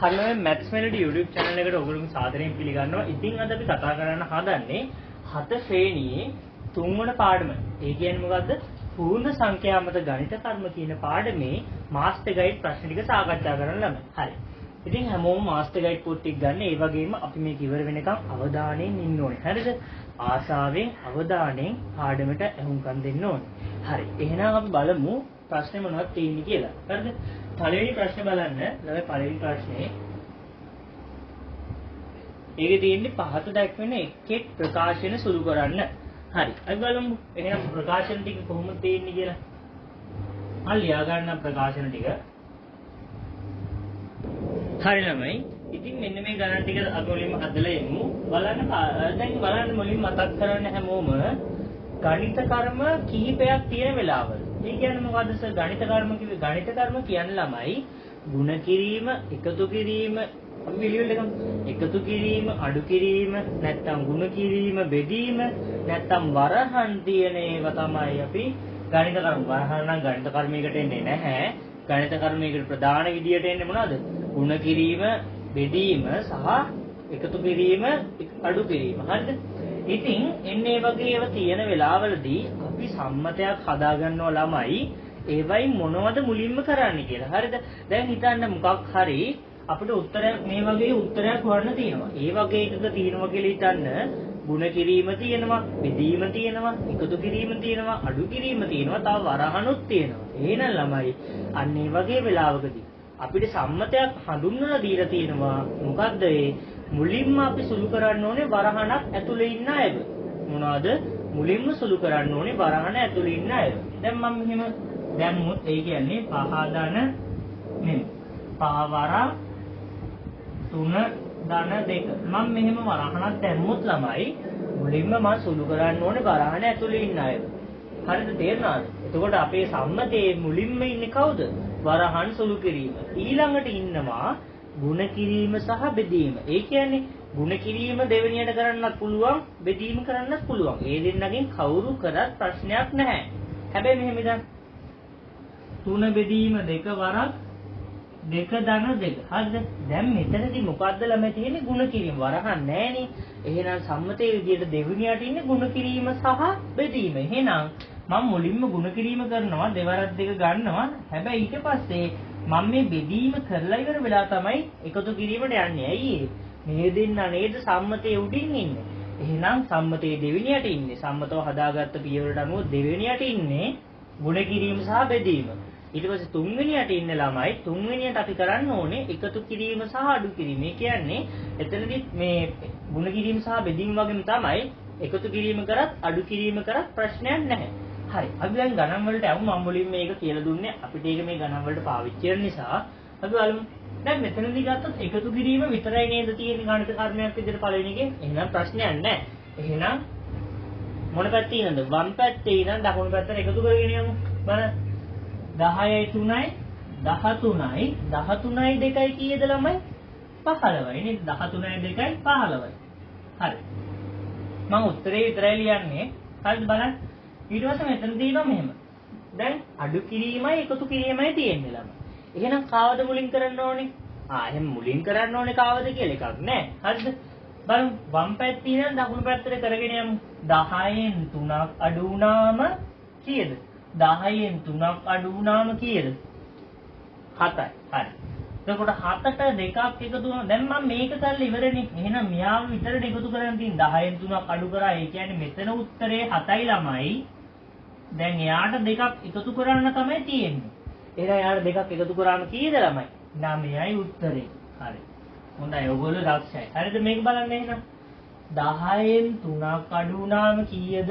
හරිනම් maths melody YouTube channel එකට ඔයගොල්ලෝ සාදරයෙන් පිළිගන්නවා. ඉතින් අද අපි කතා කරන්න හදන්නේ 7 ශ්‍රේණියේ 3 වන පාඩම. ඒ කියන්නේ මොකද්ද? පූර්ණ සංඛ්‍යා මත ගණිත කර්ම කියන පාඩමේ මාස්ටර් ගයිඩ් ප්‍රශ්න ටික සාකච්ඡා කරන්න ළමයි. හරි. ඉතින් හැමෝම මාස්ටර් ගයිඩ් පොත් ටික ගන්න. ඒ වගේම අපි මේක ඉවර වෙනකම් අවධානයෙන් ඉන්න ඕනේ. හරිද? ආසාවෙන් අවධානයෙන් පාඩමට අහුම්කම් දෙන්න ඕනේ. හරි. එහෙනම් අපි බලමු ප්‍රශ්නේ මොනවද තියෙන්නේ කියලා. හරිද? පළවෙනි ප්‍රශ්නේ බලන්න. ළමයි පළවෙනි ප්‍රශ්නේ. ඒකේ තියෙන්නේ පහත දක්වන එක් ප්‍රකාශන සුළු කරන්න. හරි. අපි බලමු. එහෙනම් ප්‍රකාශන ටික කොහොමද තියෙන්නේ කියලා. මම ලියා ගන්න ප්‍රකාශන ටික. හරි ළමයි. ඉතින් මෙන්න මේ ගණන් ටික අපි මුලින්ම හදලා යමු. දැන් බලන්න මුලින් මතක් කරන්න හැමෝම ගණිත කර්ම කිහිපයක් තියෙන වෙලාවල. ඒ කියන්නේ මොකද්ද සර්? ගණිත කර්ම කිව්වේ ගණිත කර්ම කියන්නේ ළමයි ಗುಣ කිරීම, එකතු කිරීම, අපි පිළිවෙල දෙකම එකතු කිරීම, අඩු කිරීම, නැත්නම් ಗುಣ කිරීම, බෙදීම, නැත්නම් වරහන් තියෙන ඒවා තමයි අපි ගණිත කර්ම. වරහන් නම් ගණිත කර්මයකට එන්නේ නැහැ. ගණිත කර්මයකට ප්‍රධාන විදියට එන්නේ මොනවද? ಗುಣ කිරීම, බෙදීම සහ එකතු කිරීම, අඩු කිරීම. හරිද? ඉතින් එන්නේ වගේ ඒවා තියෙන වෙලාවලදී අපි සම්මතයක් හදා ගන්නවා ළමයි ඒවයි මොනවද මුලින්ම කරන්න කියලා. හරිද? දැන් හිතන්න මොකක් හරි අපිට උත්තරයක් මේ වගේ උත්තරයක් හොයන්න තියෙනවා. ඒ වගේ එකක තියෙනවා කියලා හිතන්න ಗುಣ කිරීම තියෙනවා, බෙදීම තියෙනවා, එකතු කිරීම තියෙනවා, අඩු කිරීම තියෙනවා, තව වරහනුත් තියෙනවා. එහෙනම් ළමයි අන්න ඒ වගේ වෙලාවකදී අපිට සම්මතයක් හඳුන්වලා දීලා තියෙනවා. මොකද්ද ඒ? මුලින්ම අපි සුළු කරන්න ඕනේ වරහණක් ඇතුලේ ඉන්න අයව. මොනවද? මුලින්ම සුළු කරන්න ඕනේ වරහණ ඇතුලේ ඉන්න අයව. දැන් මම මෙහෙම දැම්මොත් ඒ කියන්නේ පහදන මෙන්න. පහවර 3 ධන 2. මම මෙහෙම වරහණක් දැම්මොත් ළමයි මුලින්ම මම සුළු කරන්න ඕනේ වරහණ ඇතුලේ ඉන්න අයව. හරිද? තේරුණාද? එතකොට අපේ සම්මතයේ මුලින්ම ඉන්නේ කවුද? වරහන් සුළු කිරීම. ඊළඟට ඉන්නවා ಗುಣ කිරීම සහ බෙදීම. ඒ කියන්නේ ಗುಣ කිරීම දෙවෙනියට කරන්නත් පුළුවන්, බෙදීම කරන්නත් පුළුවන්. ඒ දෙන්නගෙන් කවුරු කරත් ප්‍රශ්නයක් නැහැ. හැබැයි මෙහෙම ඉතින් 3 බෙදීම 2 වරක් 2 ධන 2. හරිද? දැන් මෙතනදී මොකද්ද ළමයි තියෙන්නේ? ಗುಣ කිරීම. වරහන් නැහැනේ. එහෙනම් සම්මතයේ විදියට දෙවෙනියට ඉන්නේ ಗುಣ කිරීම සහ බෙදීම. එහෙනම් මම මුලින්ම ಗುಣ කිරීම කරනවා, දෙවරක් 2 ගන්නවා. හැබැයි ඊට පස්සේ මම මේ බෙදීම කරලා ඉවර වෙලා තමයි එකතු කිරීමට යන්නේ. ඇයි මේ දෙන්න නේද සම්මතයේ උඩින් ඉන්නේ. එහෙනම් සම්මතයේ දෙවෙනියට ඉන්නේ. සම්මතව හදාගත්ත පියවරට අනුව දෙවෙනියට ඉන්නේ ಗುಣ කිරීම සහ බෙදීම. ඊට පස්සේ තුන්වෙනියට ඉන්න ළමයි තුන්වෙනියට අපි කරන්න ඕනේ එකතු කිරීම සහ අඩු කිරීම. ඒ කියන්නේ එතනදි මේ ಗುಣ කිරීම සහ බෙදීම වගේම තමයි එකතු කිරීම කරත් අඩු කිරීම කරත් ප්‍රශ්නයක් නැහැ. හරි. අපි දැන් ගණන් වලට යමු. මම මුලින්ම මේක කියලා දුන්නේ අපිට ඒක මේ ගණන් වලට පාවිච්චි කරන නිසා අපි බලමු. දැන් මෙතනදී ගත්තොත් එකතු කිරීම විතරයි නේද තියෙන්නේ ගණිත කර්මයක් විදිහට පළවෙනි එකේ. එහෙනම් ප්‍රශ්නයක් නැහැ. එහෙනම් මොන පැත්තේ ඉන්නද? වම් පැත්තේ ඉඳන් දකුණු පැත්තට එකතු කරගෙන යමු. බලන්න. 10යි 3යි 13යි 13යි 2යි කීයද ළමයි? 15යි නේද? 13යි 2යි 15යි. හරි. මම උත්තරේ විතරයි ලියන්නේ. හරිද බලන්න. ඊට පස්සේ මෙතන තියෙනවා මෙහෙම. දැන් අඩු කිරීමයි එකතු කිරීමයි තියෙන්නේ ළමයි. එහෙනම් කාවද මුලින් කරන්න ඕනේ? එහෙනම් මුලින් කරන්න ඕනේ කාවද කියලා එකක් නැහැ. හරිද? බලමු වම් පැත්තේ ඉඳන් දකුණු පැත්තට කරගෙන යමු. 10න් 3ක් අඩු වුණාම කීයද? 10න් 3ක් අඩු වුණාම කීයද? 7යි. හරි. එතකොට 7ට 2ක් එකතු වුණා. දැන් මම මේක කරලා ඉවරනේ. එහෙනම් මෙයාව විතරට එකතු කරන් තියෙන 10න් 3ක් අඩු කරා. ඒ කියන්නේ මෙතන උත්තරේ 7යි ළමයි. දැන් එයාට 2ක් එකතු කරන්න තමයි තියෙන්නේ. එහෙනම් එයාට 2ක් එකතු කරාම කීයද ළමයි? 9යි උත්තරේ. හරි. හොඳයි. ඔයගොල්ලෝ දක්ෂයි. හරිද? මේක බලන්න එහෙනම්. 10න් 3ක් අඩු වුණාම කීයද?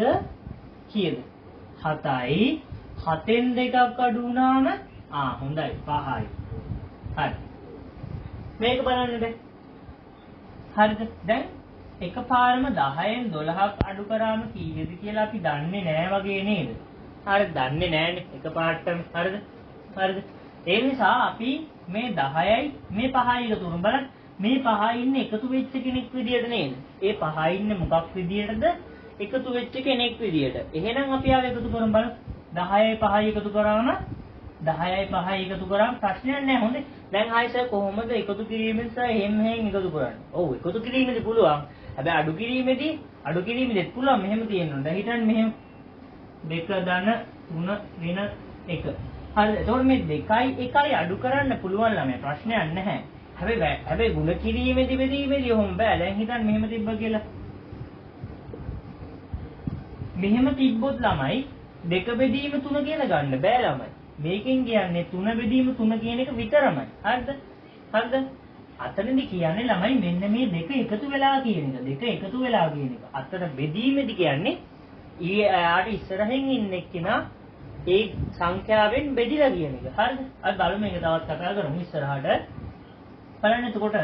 7යි. 7න් 2ක් අඩු වුණාම හොඳයි 5යි. හරි. මේක බලන්න දැන්. හරිද? දැන් එකපාරම 10න් 12ක් අඩු කරාම කීයද කියලා අපි දන්නේ නැහැ වගේ නේද? හරිද? දන්නේ නැහැනේ එකපාරටම. හරිද? හරිද? ඒ නිසා අපි මේ 10යි මේ 5යි එකතු කරමු. බලන්න. මේ 5 ඉන්නේ එකතු වෙච්ච කෙනෙක් විදියට නේද? ඒ 5 ඉන්නේ මොකක් විදියටද? එකතු වෙච්ච කෙනෙක් විදියට. එහෙනම් අපි ආව එකතු කරමු බලන්න. 10යි 5යි එකතු කරාම 10යි 5යි එකතු කරාම ප්‍රශ්නයක් නැහැ. හොඳේ. දැන් ආයෙත් කොහොමද එකතු කිරීමෙන් සහ එහෙම එකතු කරන්නේ? ඔව් එකතු කිරීමේදී පුළුවන්. හැබැයි අඩු කිරීමේදීත් පුළුවන් මෙහෙම තියෙනවා. දැන් හිතන්න මෙහෙම 2 ධන 3 ඍණ 1. හරිද? එතකොට මේ 2යි 1යි අඩු කරන්න පුළුවන් ළමයි. ප්‍රශ්නයක් නැහැ. හැබැයි ගුණ කිරීමේදී බෙදීමේදී ඔහොම බෑ. දැන් හිතන්න මෙහෙම තිබ්බ කියලා. මෙහෙම තිබ්බොත් ළමයි 2 බෙදීම 3 කියලා ගන්න බෑ ළමයි. මේකෙන් කියන්නේ 3 බෙදීම 3 කියන එක විතරමයි. හරිද? අතනදී කියන්නේ ළමයි මෙන්න මේ දෙක එකතු වෙලා කියන එක. දෙක එකතු වෙලා කියන එක. අතන බෙදීමේදී කියන්නේ ඊට ඉස්සරහින් ඉන්න එක්කිනා ඒ සංඛ්‍යාවෙන් බෙදිලා කියන එක. හරිද? අද බලමු මේක තවත් කතා කරමු ඉස්සරහට. බලන්න එතකොට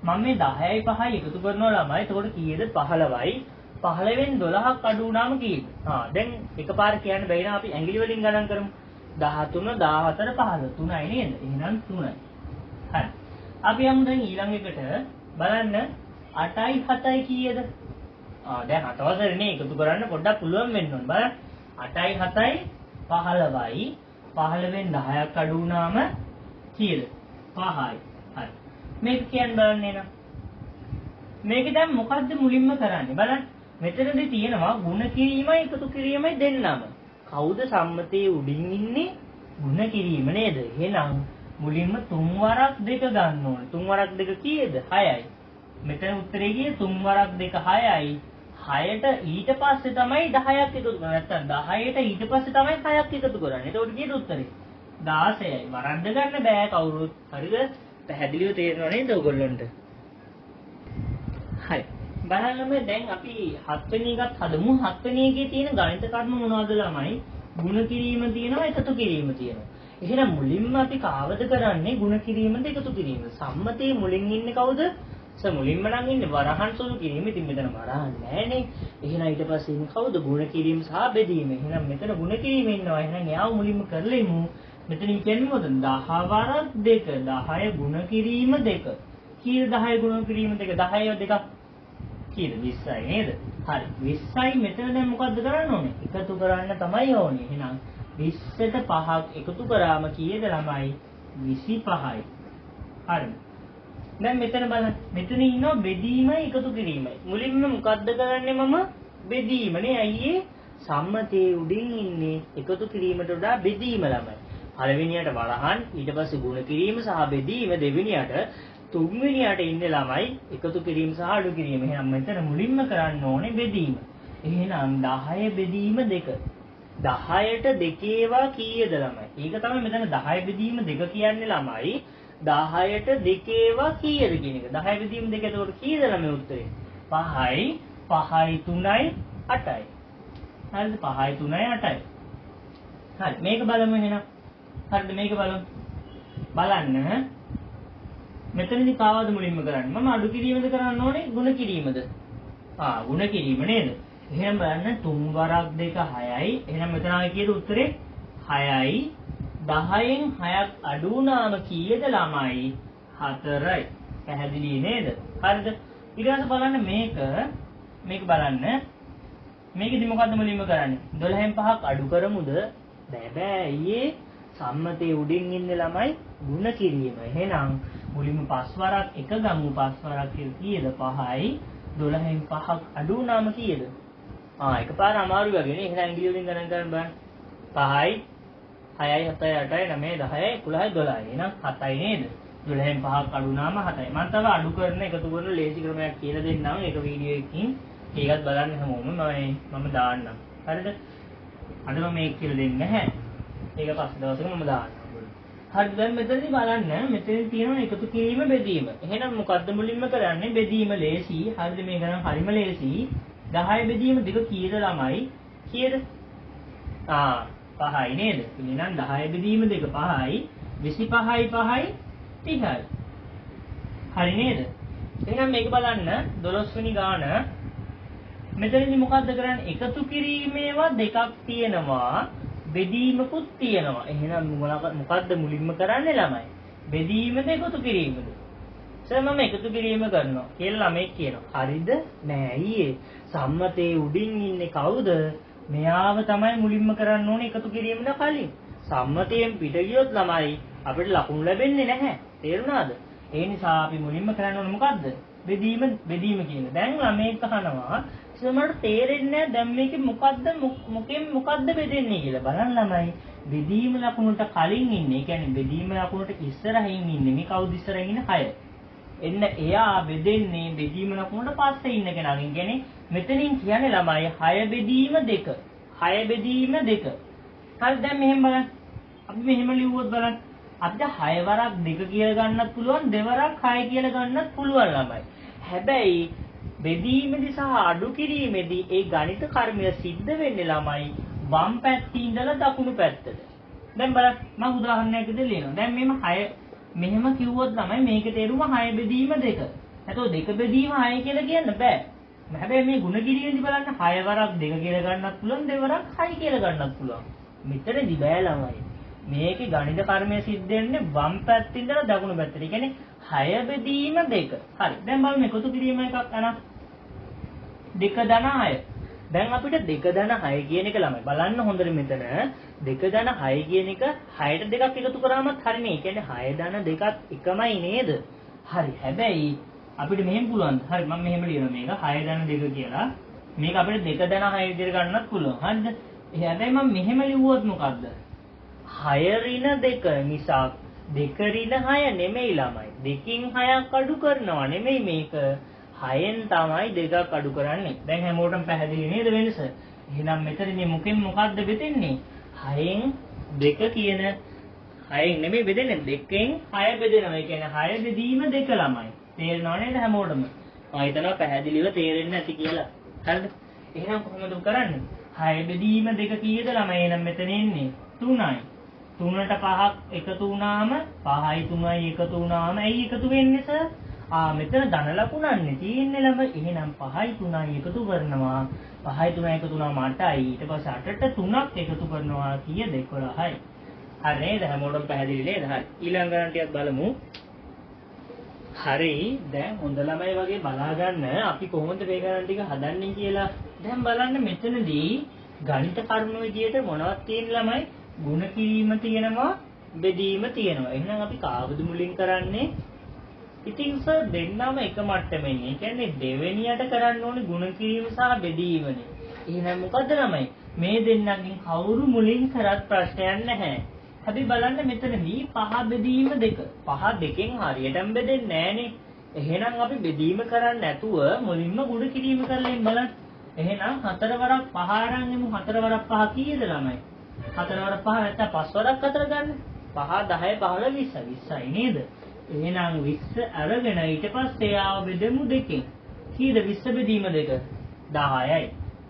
මම මේ 10යි 5යි එකතු කරනවා ළමයි. එතකොට කීයද? 15යි. 15න් 12ක් අඩු වුණාම කීයද? දැන් එකපාර කියන්න බැරි නම් අපි ඇඟිලි වලින් ගණන් කරමු. 13 14 15 3යි නේද? එහෙනම් 3යි. හරි. අපි යමු දැන් ඊළඟ එකට බලන්න 8යි 7යි කීයද? දැන් 7 වසරේනේ එකතු කරන්න පොඩ්ඩක් පුළුවන් වෙන්න ඕන. බලන්න 8යි 7යි 15යි 15න් 10ක් අඩු වුණාම කීයද? 5යි. හරි. මේක කියන්න බලන්න එනවා. මේක දැන් මොකද්ද මුලින්ම කරන්නේ? බලන්න. මෙතනදී තියෙනවා ಗುಣ කිරීමයි එකතු කිරීමයි දෙන්නම. කවුද සම්මතයේ උඩින් ඉන්නේ? ಗುಣ කිරීම නේද? එහෙනම් මුලින්ම 3 වරක් 2 ගන්න ඕනේ. 3 වරක් 2 කීයද? 6යි. මෙතන උත්තරේ ගියේ 3 වරක් 2 6යි. 6ට ඊට පස්සේ තමයි 10ක් එකතු කරන්නේ. නැත්තම් 10ට ඊට පස්සේ තමයි 6ක් එකතු කරන්නේ. එතකොට කීයද උත්තරේ? 16යි. වරද්ද ගන්න බෑ කවුරුත්. හරිද? පැහැදිලිව තේරෙනව නේද ඔයගොල්ලන්ට? හරි. බලන්න දැන් අපි 7 වෙනි එකත් හදමු. 7 වෙනි එකේ තියෙන ගණිත කර්ම මොනවද ළමයි? ಗುಣ කිරීම තියෙනවා, එකතු කිරීම තියෙනවා. එහෙනම් මුලින්ම අපි කාවද කරන්නේ? ಗುಣ කිරීමද එකතු කිරීම. සම්මතයේ මුලින් ඉන්නේ කවුද? මුලින්ම නම් ඉන්නේ වරහන් සුළු කිරීම. ඉතින් මෙතන වරහන් නැහැනේ. එහෙනම් ඊට පස්සේ ඉන්නේ කවුද? ಗುಣ කිරීම සහ බෙදීම. එහෙනම් මෙතන ಗುಣ කිරීම ඉන්නවා. එහෙනම් එයාව මුලින්ම කරලෙමු. මෙතනින් කියන්නේ මොකද? 10 වරක් 2. 10 ಗುಣ කිරීම 2. කීයද 10 ಗುಣ කිරීම 2? 10 2ක් කීයද? 20යි නේද? හරි. 20යි මෙතන දැන් මොකද්ද කරන්න ඕනේ? එකතු කරන්න තමයි ඕනේ. එහෙනම් 20ට 5ක් එකතු කරාම කීයද ළමයි? 25යි. හරි. දැන් මෙතන බලන්න. මෙතන ඉන්නවා බෙදීමයි එකතු කිරීමයි. මුලින්ම මොකද්ද කරන්නේ මම? බෙදීමනේ. අයියේ සම්මතයේ උඩින් ඉන්නේ එකතු කිරීමට වඩා බෙදීම ළමයි. පළවෙනියට වරහන්, ඊට පස්සේ ගුණ කිරීම සහ බෙදීම, දෙවෙනියට තුන්වෙනියට ඉන්නේ ළමයි එකතු කිරීම සහ අඩු කිරීම. එහෙනම් මෙතන මුලින්ම කරන්න ඕනේ බෙදීම. එහෙනම් 10 බෙදීම 2. 10ට දෙකේවා කීයද ළමයි? ඒක තමයි මෙතන 10 බෙදීම 2 කියන්නේ ළමයි. 10ට දෙකේවා කීයද කියන එක. 10 බෙදීම 2 එතකොට කීයද ළමයි උත්තරේ? 5යි 5යි 3යි 8යි. හරිද? 5යි 3යි 8යි. හරි. මේක බලමු එහෙනම්. හරිද? මේක බලමු. බලන්න. මෙතනදී කාවද මුලින්ම කරන්නේ? මම අඩු කිරීමද කරන්න ඕනේ? ಗುಣ කිරීමද? ಗುಣ කිරීම නේද? එහෙනම් බලන්න 3 වරක් 2 6යි. එහෙනම් මෙතන ආවේ කීයද උත්තරේ? 6යි. 10න් 6ක් අඩු වුණාම කීයද ළමයි? 4යි. පැහැදිලි නේද? හරිද? ඊට පස්සේ බලන්න මේක බලන්න. මේකෙදි මොකද්ද මුලින්ම කරන්නේ? 12න් 5ක් අඩු කරමුද? බෑ ඊයේ සම්මතයේ උඩින් ඉන්නේ ළමයි ಗುಣ කිරීම. එහෙනම් මුලින්ම 5 වරක් 1 ගමු. 5 වරක් කීයද? 5යි. 12න් 5ක් අඩු වුණාම කීයද? එකපාර අමාරු වගේ නේ. එහෙනම් ඇඟිලි වලින් ගණන් කරන්න බලන්න. 5යි 6යි 7යි 8යි 9යි 10යි 11යි 12යි. එහෙනම් 7යි නේද? 12න් 5ක් අඩු වුණාම 7යි. මම තව අඩු කරන එකතු කරන ලේසි ක්‍රමයක් කියලා දෙන්නම්. ඒක වීඩියෝ එකකින්. ඒකත් බලන්න හැමෝම මම දාන්නම්. හරිද? අද මම මේක කියලා දෙන්නේ නැහැ. ඒක පස්සේ දවසක මම දාන්නම්. හරි. දැන් මෙතනදී බලන්න. මෙතන තියෙනවා එකතු කිරීම බෙදීම. එහෙනම් මොකද්ද මුලින්ම කරන්නේ? බෙදීම ලේසි. හරිද? මේක නම් හරිම ලේසි. 10 බෙදීම 2 කීයද ළමයි? කීයද? 5යි නේද? එහෙනම් 10 බෙදීම 2 5යි. 25යි 5යි 30යි. හරි නේද? එහෙනම් මේක බලන්න 12 වෙනි ගාන. මෙතනදී මොකද්ද කරන්නේ? එකතු කිරීමේවා දෙකක් තියෙනවා. බෙදීමකුත් තියෙනවා. එහෙනම් මොකද්ද මුලින්ම කරන්නේ ළමයි? බෙදීමද එකතු කිරීමද? මම එකතු කිරීම කරනවා කියලා ළමයි කියනවා. හරිද? නෑ අයියේ. සම්මතයේ උඩින් ඉන්නේ කවුද? මෙයාව තමයි මුලින්ම කරන්න ඕනේ එකතු කිරීමද කලින්. සම්මතයෙන් පිට ගියොත් ළමයි අපිට ලකුණු ලැබෙන්නේ නැහැ. තේරුණාද? ඒ නිසා අපි මුලින්ම කරන්න ඕනේ මොකද්ද? බෙදීම කියන. දැන් ළමයෙක් අහනවා සමහරට තේරෙන්නේ නැහැ දැන් මේකේ මොකද්ද බෙදෙන්නේ කියලා. බලන්න ළමයි බෙදීම ලකුණට කලින් ඉන්නේ. ඒ කියන්නේ බෙදීම ලකුණට ඉස්සරහින් ඉන්නේ. මේ කවුද ඉස්සරහින් ඉන්නේ? 6. එන්න එයා බෙදෙන්නේ බෙදීම ලකුණට පස්සේ ඉන්න කෙනාගෙන්. කියන්නේ මෙතනින් කියන්නේ ළමයි 6 බෙදීම 2. 6 බෙදීම 2. හරි දැන් මෙහෙම බලන්න. අපි මෙහෙම ලිව්වොත් බලන්න. අපිට 6 වරක් 2 කියලා ගන්නත් පුළුවන්, දෙවරක් 6 කියලා ගන්නත් පුළුවන් ළමයි. හැබැයි බෙදීමේදී සහ අඩු කිරීමේදී ඒ ගණිත කර්මය සිද්ධ වෙන්නේ ළමයි වම් පැත්තේ ඉඳලා දකුණු පැත්තට. දැන් බලන්න මම උදාහරණයකට ලියනවා. දැන් මෙහෙම කිව්වොත් ළමයි මේකේ තේරුම 6 බෙදීම 2. එතකොට 2 බෙදීම 6 කියලා කියන්න බෑ. හැබැයි මේ ಗುಣ කිරීමේදී බලන්න 6 වරක් 2 කියලා ගන්නත් පුළුවන්, දෙවරක් 6 කියලා ගන්නත් පුළුවන්. මෙතනදී බෑ ළමයි. මේකේ ගණිත කර්මය සිද්ධ වෙන්නේ වම් පැත්තේ ඉඳලා දකුණු පැත්තට. ඒ කියන්නේ 6 බෙදීම 2. හරි. දැන් බලමු එකතු කිරීම එකක් අනා 2 ධන 6. දැන් අපිට 2 ධන 6 කියන එක ළමයි බලන්න හොඳට මෙතන 2 ධන 6 කියන එක 6ට 2ක් එකතු කරාමත් හරිනේ. ඒ කියන්නේ 6 ධන 2ක් එකමයි නේද? හරි. හැබැයි අපිට මෙහෙම පුළුවන්. හරි මම මෙහෙම ලියනවා මේක 6 ධන 2 කියලා. මේක අපිට 2 ධන 6 විදිහට ගන්නත් පුළුවන්. හරිද? හැබැයි මම මෙහෙම ලිව්වොත් මොකද්ද? 6 ඍණ 2 මිසක් 2 ඍණ 6 නෙමෙයි ළමයි. 2කින් 6ක් අඩු කරනවා නෙමෙයි මේක. 6න් තමයි 2ක් අඩු කරන්නේ. දැන් හැමෝටම පැහැදිලි නේද වෙනස? එහෙනම් මෙතනදී මොකක්ද බෙදෙන්නේ? 6න් 2 කියන 6න් නෙමෙයි බෙදෙන්නේ 2කින් 6 බෙදෙනවා. ඒ කියන්නේ 6 බෙදීම 2 ළමයි. තේරෙනව නේද හැමෝටම? මම හිතනවා පැහැදිලිව තේරෙන්නේ නැති කියලා. හරිද? එහෙනම් කොහොමද කරන්නේ? 6 බෙදීම 2 කීයද ළමයි? එහෙනම් මෙතන ඉන්නේ 3යි. 3ට 5ක් එකතු වුණාම 5යි 3යි එකතු වුණාම ඇයි එකතු වෙන්නේ සර්? මෙතන ධන ලකුණන්නේ තියෙන්නේ ළමයි. එහෙනම් 5යි 3යි එකතු කරනවා. 5යි 3යි එකතු වුණාම 8යි. ඊට පස්සේ 8ට 3ක් එකතු කරනවා කීයද? 11යි. හරි නේද? හැමෝටම පැහැදිලි නේද? හරි. ඊළඟ ගණන් ටිකක් බලමු. හරි. දැන් හොඳ ළමයි වගේ බලා ගන්න අපි කොහොමද මේ ගණන් ටික හදන්නේ කියලා. දැන් බලන්න මෙතනදී ගණිත කර්ම විදියට මොනවද තියෙන ළමයි? ಗುಣ කිරීම තියෙනවා, බෙදීම තියෙනවා. එහෙනම් අපි කාවද මුලින් කරන්නේ? ඉතින් සර් දෙන්නම එක මට්ටමේ. ඒ කියන්නේ දෙවෙනියට කරන්න ඕනේ ಗುಣ කිරීම සහ බෙදීමනේ. එහෙනම් මොකද ළමයි? මේ දෙන්නගෙන් කවුරු මුලින් කරත් ප්‍රශ්නයක් නැහැ. හැබැයි බලන්න මෙතනදී 5 බෙදීම 2. 5 දෙකෙන් හරියටම බෙදෙන්නේ නැහනේ. එහෙනම් අපි බෙදීම කරන්නේ නැතුව මුලින්ම ಗುಣ කිරීම කරලා බලන්න. එහෙනම් 4 වරක් 5 අරන් එමු. 4 වරක් 5 කීයද ළමයි? 4 වරක් 5 නැත්නම් 5 වරක් 4 ගන්න. 5 10 15 20 20යි නේද? එහෙනම් 20 අරගෙන ඊට පස්සේ ආව බෙදමු දෙකෙන්. කීයද 20 බෙදීම 2? 10යි.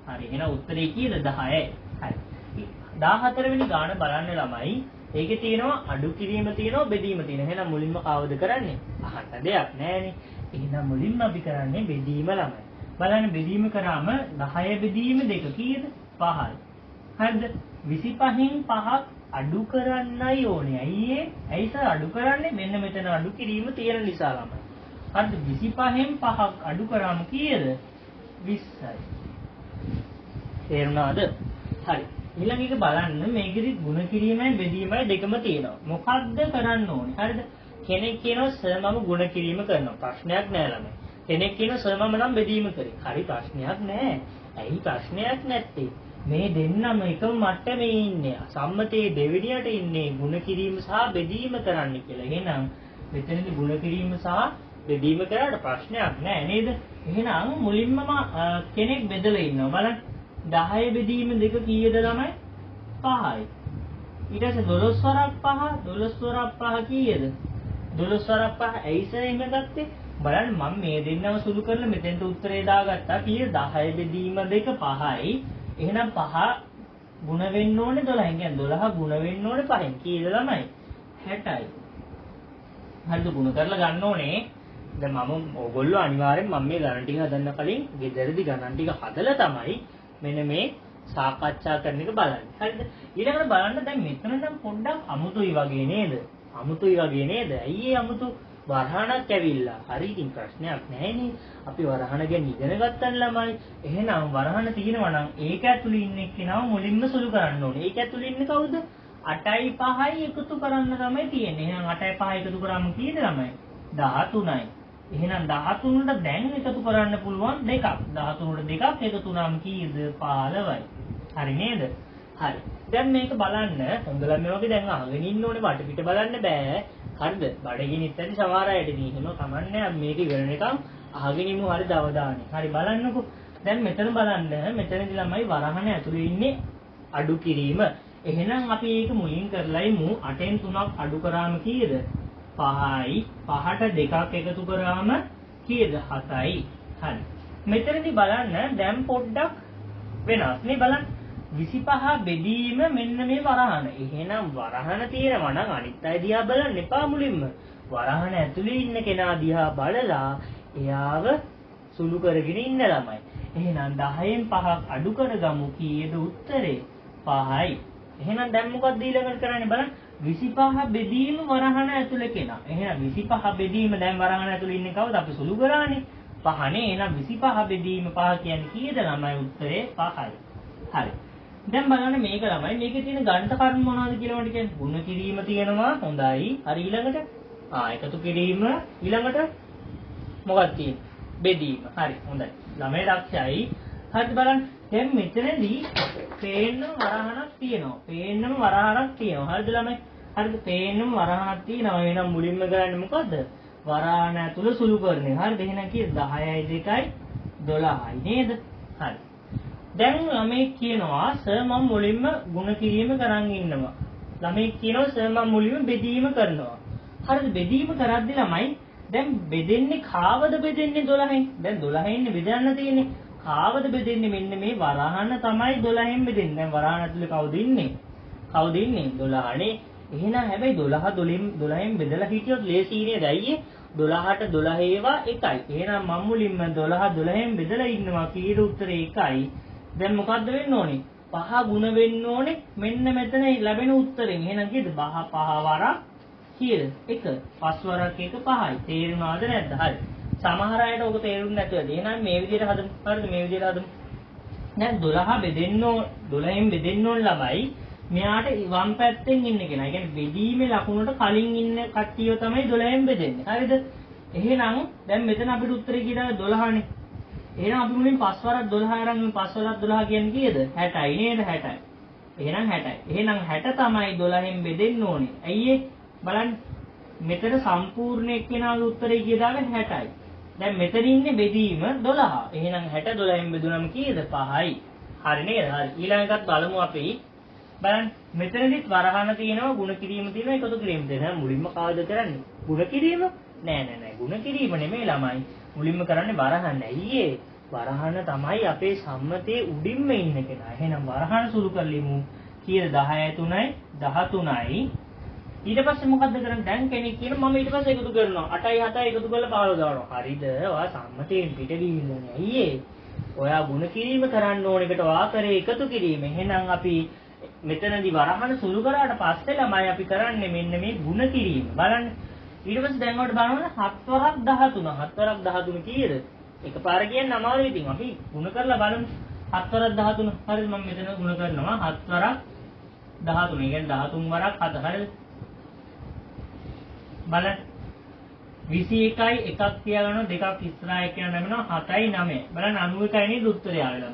හරි. එහෙනම් උත්තරේ කීයද? 10යි. හරි. 14 වෙනි ගාන බලන්න ළමයි. ඒකේ තියෙනවා අඩු කිරීම තියෙනවා බෙදීම තියෙනවා. එහෙනම් මුලින්ම කවද කරන්නේ? අහන්න දෙයක් නැහැනේ. එහෙනම් මුලින්ම අපි කරන්නේ බෙදීම ළමයි. බලන්න බෙදීම කරාම 10 බෙදීම 2 කීයද? 5යි. හරිද? 25න් 5ක් අඩු කරන්නයි ඕනේ. ඇයි සර් අඩු කරන්නේ? මෙන්න මෙතන අඩු කිරීම තියෙන නිසා ළමයි. හරිද? 25න් 5ක් අඩු කරාම කීයද? 20යි. තේරුණාද? හරි. ඊළඟ එක බලන්න මේකෙදි ಗುಣ කිරීමයි බෙදීමයි දෙකම තියෙනවා. මොකක්ද කරන්න ඕනේ? හරිද? කෙනෙක් කියනවා සර් මම ಗುಣ කිරීම කරනවා. ප්‍රශ්නයක් නෑ ළමයි. කෙනෙක් කියනවා සර් මම නම් බෙදීම කරේ. හරි ප්‍රශ්නයක් නෑ. ඇයි ප්‍රශ්නයක් නැත්තේ? මේ දෙන්නම එකම මට්ටමේ ඉන්නේ. සම්මතයේ දෙවිනියට ඉන්නේ ಗುಣ කිරීම සහ බෙදීම කරන්න කියලා. එහෙනම් මෙතනදී ಗುಣ කිරීම සහ බෙදීම කරාට ප්‍රශ්නයක් නෑ නේද? එහෙනම් මුලින්ම කෙනෙක් බෙදලා ඉන්නවා. බලන්න 10 බෙදීම 2 කීයද ළමයි? 5යි. ඊට පස්සේ 12 වරක් 5 12 වරක් 5 කීයද? 12 වරක් 5 ඇයි සර් එහෙම ගත්තේ? බලන්න මම මේ දෙන්නම සුළු කරලා මෙතෙන්ට උත්තරේ දාගත්තා. කීයද? 10 බෙදීම 2 5යි. එහෙනම් 5 ಗುಣ වෙන්න ඕනේ 12න්. කියන්නේ 12 ಗುಣ වෙන්න ඕනේ 5න්. කීයද ළමයි? 60යි. හරිද? ಗುಣ කරලා ගන්න ඕනේ. දැන් ඕගොල්ලෝ අනිවාර්යෙන් මම මේ ගණන් ටික හදන්න කලින් ගෙදරදී ගණන් ටික හදලා තමයි මෙන්න මේ සාකච්ඡා කරන එක බලන්න. හරිද? ඊළඟට බලන්න දැන් මෙතන නම් පොඩ්ඩක් අමුතුයි වගේ නේද? අමුතුයි වගේ නේද? ඇයි ඒ අමුතු වරහණක් ඇවිල්ලා? හරි ඉතින් ප්‍රශ්නයක් නැහැනේ. අපි වරහණ ගැන ඉගෙන ගත්තන් ළමයි. එහෙනම් වරහණ තියෙනවා නම් ඒක ඇතුළේ ඉන්න එක්කෙනාව මුලින්ම සුළු කරන්න ඕනේ. ඒක ඇතුළේ ඉන්නේ කවුද? 8යි 5යි එකතු කරන්න තමයි තියෙන්නේ. එහෙනම් 8යි 5යි එකතු කරාම කීයද ළමයි? 13යි. එහෙනම් 13ට දැන් එකතු කරන්න පුළුවන් දෙකක්. 13ට දෙකක් එකතු වුණාම කීයද? 15යි. හරි නේද? හරි. දැන් මේක බලන්න හොඳ ළමයි වගේ දැන් අහගෙන ඉන්න ඕනේ වටපිට බලන්න බෑ. හරිද? බඩගිනිත් ඇති සමහර අයට එහෙම කමන්නේ මේක ඉවරනකම් අහගෙන ඉමු හරි දවදානේ. හරි බලන්නකෝ. දැන් මෙතන බලන්න මෙතනදී ළමයි වරහන ඇතුලේ ඉන්නේ අඩු කිරීම. එහෙනම් අපි ඒක මුලින් කරලා ඉමු 8න් 3ක් අඩු කරාම කීයද? 5යි. 5ට දෙකක් එකතු කරාම කීයද? 7යි. හරි. මෙතනදී බලන්න දැන් පොඩ්ඩක් වෙනස් නේ බලන්න. 25 බෙදීම මෙන්න මේ වරහන. එහෙනම් වරහන තියෙනවා නම් අනිත් අය දිහා බලන්න එපා මුලින්ම. වරහන ඇතුලේ ඉන්න කෙනා දිහා බලලා එයාව සුළු කරගෙන ඉන්න ළමයි. එහෙනම් 10න් 5ක් අඩු කරගමු කීයද උත්තරේ? 5යි. එහෙනම් දැන් මොකක්ද ඊළඟට කරන්නේ බලන්න. 25 බෙදීම වරහන ඇතුලේ කෙනා. එහෙනම් 25 බෙදීම දැන් වරහන ඇතුලේ ඉන්නේ කවුද? අපි සුළු කරානේ. 5නේ. එහෙනම් 25 බෙදීම 5 කියන්නේ කීයද ළමයි? උත්තරේ 5යි. හරි. දැන් බලන්න මේක ළමයි මේකේ තියෙන ගණිත කර්ම මොනවද කියලා මට කියන්න. ගුණ කිරීම තියෙනවා. හොඳයි. හරි ඊළඟට එකතු කිරීම ඊළඟට මොකක්ද තියෙන්නේ? බෙදීම. හරි හොඳයි. ළමයි දක්ෂයි. හරිද බලන්න. දැන් මෙතනදී පේන්නම වරහණක් තියෙනවා. පේන්නම වරහණක් තියෙනවා. හරිද ළමයි? හරිද? පේන්නම වරහණක් තියෙනවා. එහෙනම් මුලින්ම කරන්නේ මොකද්ද? වරහණ ඇතුළ සුළු කරන්නේ. හරිද? එහෙනම් කීයද? 10යි 2යි 12යි නේද? හරි. දැන් ළමයි කියනවා සර් මම මුලින්ම ගුණ කිරීම කරන් ඉන්නවා. ළමයි කියනවා සර් මම මුලින්ම බෙදීම කරනවා. හරිද? බෙදීම කරද්දී ළමයි දැන් බෙදෙන්නේ කාවද බෙදෙන්නේ 12න්? දැන් 12න් බෙදන්න තියෙන්නේ. කාවද බෙදෙන්නේ මෙන්න මේ වරහන තමයි 12න් බෙදෙන්නේ. දැන් වරහන ඇතුලේ කවුද ඉන්නේ? කවුද ඉන්නේ? 12නේ. එහෙනම් හැබැයි 12න් බෙදලා හිටියොත් ලේසි නේද? අයියේ 12ට 12 ඒවා 1යි. එහෙනම් මම මුලින්ම 12න් බෙදලා ඉන්නවා කීයද උත්තරේ 1යි. දැන් මොකද්ද වෙන්න ඕනේ? 5 ගුණ වෙන්න ඕනේ මෙන්න මෙතන ලැබෙන උත්තරෙන්. එහෙනම් කීයද? 5 වරක් කීයද? 1. 5 වරක් 1 5යි. තේරුණාද නැද්ද? හරි. සමහර අයට ඔක තේරුන්නේ නැතුව ඇති. එහෙනම් මේ විදිහට හදමු. හරිද? මේ විදිහට හදමු. දැන් 12න් බෙදෙන්න ඕන ළමයි මෙයාට වම් පැත්තෙන් ඉන්න කෙනා. ඒ කියන්නේ බෙදීමේ ලකුණට කලින් ඉන්න කට්ටිය තමයි 12න් බෙදෙන්නේ. හරිද? එහෙනම් දැන් මෙතන අපිට උත්තරේ කීයද? 12නේ. එහෙනම් අපි මුලින් 5 වරක් 12 අරන් මේ 5 වරක් 12 කියන්නේ කීයද? 60යි නේද? 60යි. එහෙනම් 60යි. එහෙනම් 60 තමයි 12න් බෙදෙන්න ඕනේ. ඇයි ඒ? බලන්න. මෙතන සම්පූර්ණ එක්කෙනාගේ උත්තරේ කීයද? 60යි. දැන් මෙතන ඉන්නේ බෙදීම 12. එහෙනම් 60 12න් බෙදුනම කීයද? 5යි. හරි නේද? හරි. ඊළඟ එකත් බලමු අපි. බලන්න. මෙතනදිත් වරහන තියෙනවා, ගුණ කිරීම තියෙනවා, එකතු කිරීම තියෙනවා. මුලින්ම කාද කරන්නේ? ගුණ කිරීම? නෑ. ගුණ කිරීම නෙමෙයි ළමයි. මුලින්ම කරන්නේ වරහන. ඇයි වරහන තමයි අපේ සම්මතයේ උඩින්ම ඉන්න කෙනා. එහෙනම් වරහන සුළු කරලිමු. කීයද? 10යි 3යි 13යි. ඊට පස්සේ මොකද්ද කරන්නේ? දැන් කෙනෙක් කියන මම ඊට පස්සේ එකතු කරනවා. 8යි 7යි එකතු කරලා 15 දානවා. හරිද? ඔයා සම්මතයෙන් පිට ගිහිල්ලානේ. ඇයි ඔයා ගුණ කිරීම කරන්න ඕන එකට ඔයා කරේ එකතු කිරීම. එහෙනම් අපි මෙතනදී වරහන සුළු කරාට පස්සේ ළමයි අපි කරන්නේ මෙන්න මේ ගුණ කිරීම. බලන්න. ඊට පස්සේ දැන් ඔයාලට බලන්න 7 වරක් 13. 7 වරක් 13 කීයද? එකපාර කියන්න අමාරුයි. ඉතින් අපි ගුණ කරලා බලමු. 7 වරක් 13. හරිද? මම මෙතන ගුණ කරනවා 7 වරක් 13. ඒ කියන්නේ 13 වරක් 7. හරිද? බලන්න 21යි එකක් තියාගන්න දෙකක් ඉස්සරහා එක යන නැමෙනවා 7යි 9. බලන්න 91යි නේද උත්තරය ආවේ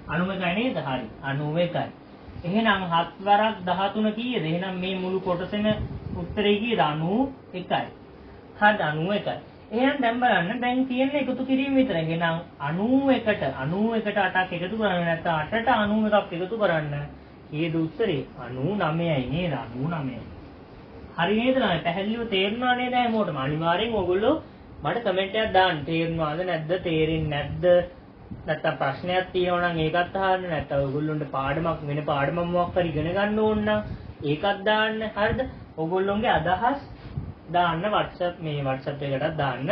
91යි නේද? හරි 91යි. එහෙනම් 7 වරක් 13 කීයද? එහෙනම් මේ මුළු කොටසෙම උත්තරේ කීයද? 91යි. හරි 91යි. එහෙනම් දැන් බලන්න දැන් තියෙන්නේ එකතු කිරීම විතරයි. එහෙනම් 91ට 8ක් එකතු කරන්න නැත්නම් 8ට 91ක් එකතු කරන්න කීයද උත්තරේ? 99යි නේද? 99යි. හරි නේද නේද? පැහැදිලිව තේරුණා නේද හැමෝටම? අනිවාර්යෙන් ඕගොල්ලෝ මට කමෙන්ට් එකක් දාන්න. තේරුණාද නැද්ද? තේරෙන්නේ නැද්ද? නැත්නම් ප්‍රශ්නයක් තියෙනවා නම් ඒකත් අහන්න. නැත්නම් ඕගොල්ලොන්ට පාඩමක් වෙන පාඩමක් මොකක් හරි ඉගෙන ගන්න ඕන නම් ඒකත් දාන්න. හරිද? ඕගොල්ලොන්ගේ අදහස් දාන්න WhatsApp එකටත් දාන්න.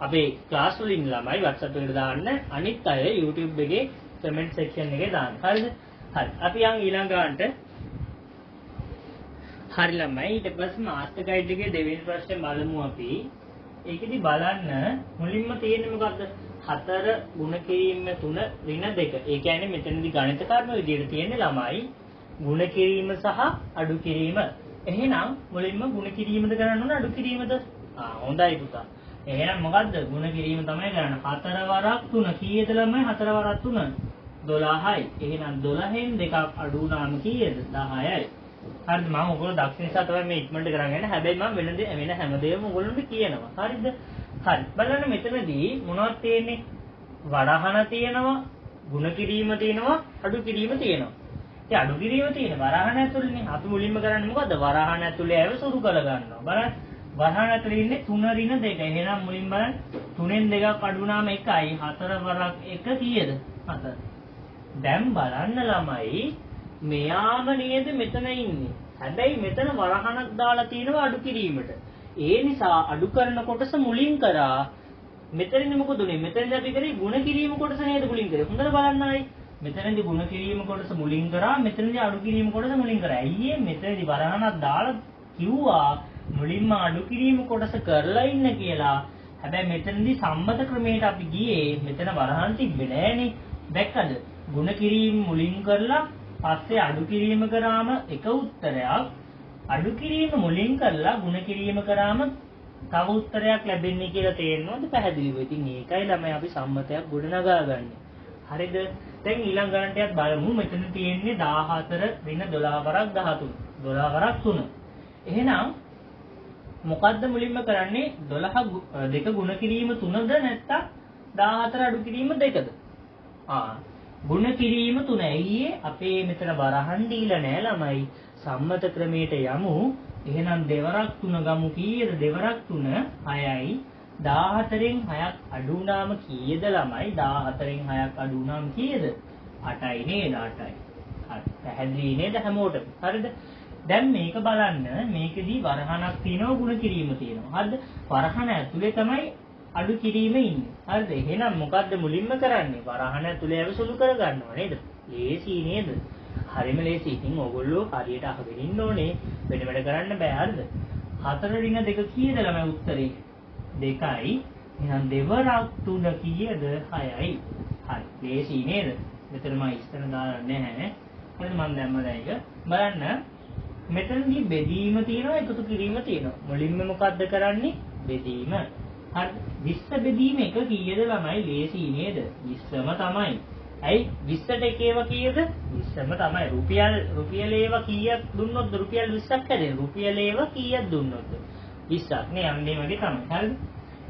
අපේ ක්ලාස් වලින් ළමයි WhatsApp එකට දාන්න. අනිත් අය YouTube එකේ comment section එකේ දාන්න. හරිද? හරි. අපි යන් ඊළඟ ගන්නට. හරි ළමයි. ඊට පස්සේ මාස්ටර් ගයිඩ් එකේ දෙවෙනි ප්‍රශ්නේ බලමු අපි. ඒකෙදි බලන්න මුලින්ම තියෙන්නේ මොකද්ද? 4 ගුණ කිරීම 3 ඍණ 2. ඒ කියන්නේ මෙතනදී ගණිත කර්ම විදියට තියෙන්නේ ළමයි ගුණ කිරීම සහ අඩු කිරීම. එහෙනම් මුලින්ම ගුණ කිරීමද කරන්න ඕන අඩු කිරීමද? හොඳයි පුතා. එහෙනම් මොකද්ද? ගුණ කිරීම තමයි කරන්න. 4 වරක් 3 කීයද ළමයි? 4 වරක් 3 12යි. එහෙනම් 12න් දෙකක් අඩු වුණාම කීයද? 10යි. හරිද? මම ඔයගොල්ලෝ දක්ෂ නිසා තමයි මේ ඉක්මනට කරන්නේ. හැබැයි මම වෙන හැමදේම ඔයගොල්ලන්ට කියනවා. හරිද? හරි. බලන්න මෙතනදී මොනවද තියෙන්නේ? වරහන තියෙනවා, ගුණ කිරීම තියෙනවා, අඩු කිරීම තියෙනවා. ඉතින් අඩු කිරීම තියෙන වරහන ඇතුළේනේ. අපි මුලින්ම කරන්නේ මොකද්ද? වරහන ඇතුළේ ඇව සුරු කර ගන්නවා. බලන්න. වරහන ඇතුළේ ඉන්නේ 3 ඍණ 2. එහෙනම් මුලින් බලන්න 3න් දෙකක් අඩු වුණාම 1යි. 4 වරක් 1 කීයද? 4. දැන් බලන්න ළමයි මෙයාම නේද මෙතන ඉන්නේ. හැබැයි මෙතන වරහනක් දාලා තියෙනවා අඩු කිරීමට. ඒ නිසා අඩු කරන කොටස මුලින් කරා. මෙතනදී මොකද උනේ? මෙතනදී අපි කරේ ගුණ කිරීම කොටස නේද මුලින් කරේ. හොඳට බලන්න ආයි. මෙතනදී ගුණ කිරීම කොටස මුලින් කරා. මෙතනදී අඩු කිරීම කොටස මුලින් කරා. අයියේ මෙතනදී වරහනක් දාලා කිව්වා මුලින්ම අඩු කිරීම කොටස කරලා ඉන්න කියලා. හැබැයි මෙතනදී සම්මත ක්‍රමයට අපි ගියේ. මෙතන වරහන් තිබ්බේ නෑනේ. දැක්කද? ගුණ කිරීම මුලින් කරලා පස්සේ අඩු කිරීම කරාම එක උත්තරයක්. අඩු කිරීම මුලින් කරලා ගුණ කිරීම කරාම තව උත්තරයක් ලැබෙන්නේ කියලා තේරෙනවද? පැහැදිලිව. ඉතින් ඒකයි ළමයි අපි සම්මතයක් ගොඩනගාගන්නේ. හරිද? දැන් ඊළඟ ගණන්ටයත් බලමු. මෙතන තියෙන්නේ 14 ඍණ 12 වරක් 13. 12 වරක් 3. එහෙනම් මොකද්ද මුලින්ම කරන්නේ? 12 දෙක ගුණ කිරීම 3ද නැත්නම් 14 අඩු කිරීම 2ද? ගුණ කිරීම 3. ඇයි අපේ මෙතන වරහන් දීලා නෑ ළමයි. සම්මත ක්‍රමයට යමු. එහෙනම් දෙවරක් 3 ගමු. කීයද? දෙවරක් 3 6යි. 14න් 6ක් අඩු වුණාම කීයද ළමයි? 14න් 6ක් අඩු වුණාම කීයද? 8යි නේද? 8යි. හරි. පැහැදිලි නේද හැමෝටම? හරිද? දැන් මේක බලන්න. මේකෙදී වරහණක් තියෙනවා ගුණ කිරීම තියෙනවා. හරිද? වරහණ ඇතුලේ තමයි අඩු කිරීම ඉන්නේ. හරිද? එහෙනම් මොකද්ද මුලින්ම කරන්නේ? වරහණ ඇතුලේ ඇව සුළු කර ගන්නවා නේද? ලේසි නේද? හරිම ලේසි. ඉතින් ඕගොල්ලෝ හරියට අහගෙන ඉන්න ඕනේ. වෙන වැඩ කරන්න බෑ. හරිද? 4 ඍණ 2 කීයද ළමයි උත්තරේ? 2යි. එහෙනම් දෙවරක් 3 කීයද? 6යි. හරි. ලේසි නේද? මෙතන මම ඉස්සර දාලා නැහැ. හරිද? මම දැම්ම දැන් එක. බලන්න. මෙතනදී බෙදීම තියෙනවා එකතු කිරීම තියෙනවා. මුලින්ම මොකද්ද කරන්නේ? බෙදීම. හරි. 20 බෙදීම 1 කීයද ළමයි? ලේසි නේද? 20ම තමයි. ඇයි 20ට එකේව කීයද? 20ම තමයි. රුපියල් ඒව කීයක් දුන්නොත් රුපියල් 20ක් හැදෙන. රුපියල් ඒව කීයක් දුන්නොත් 20ක් නේ යන්නේ වගේ තමයි. හරිද?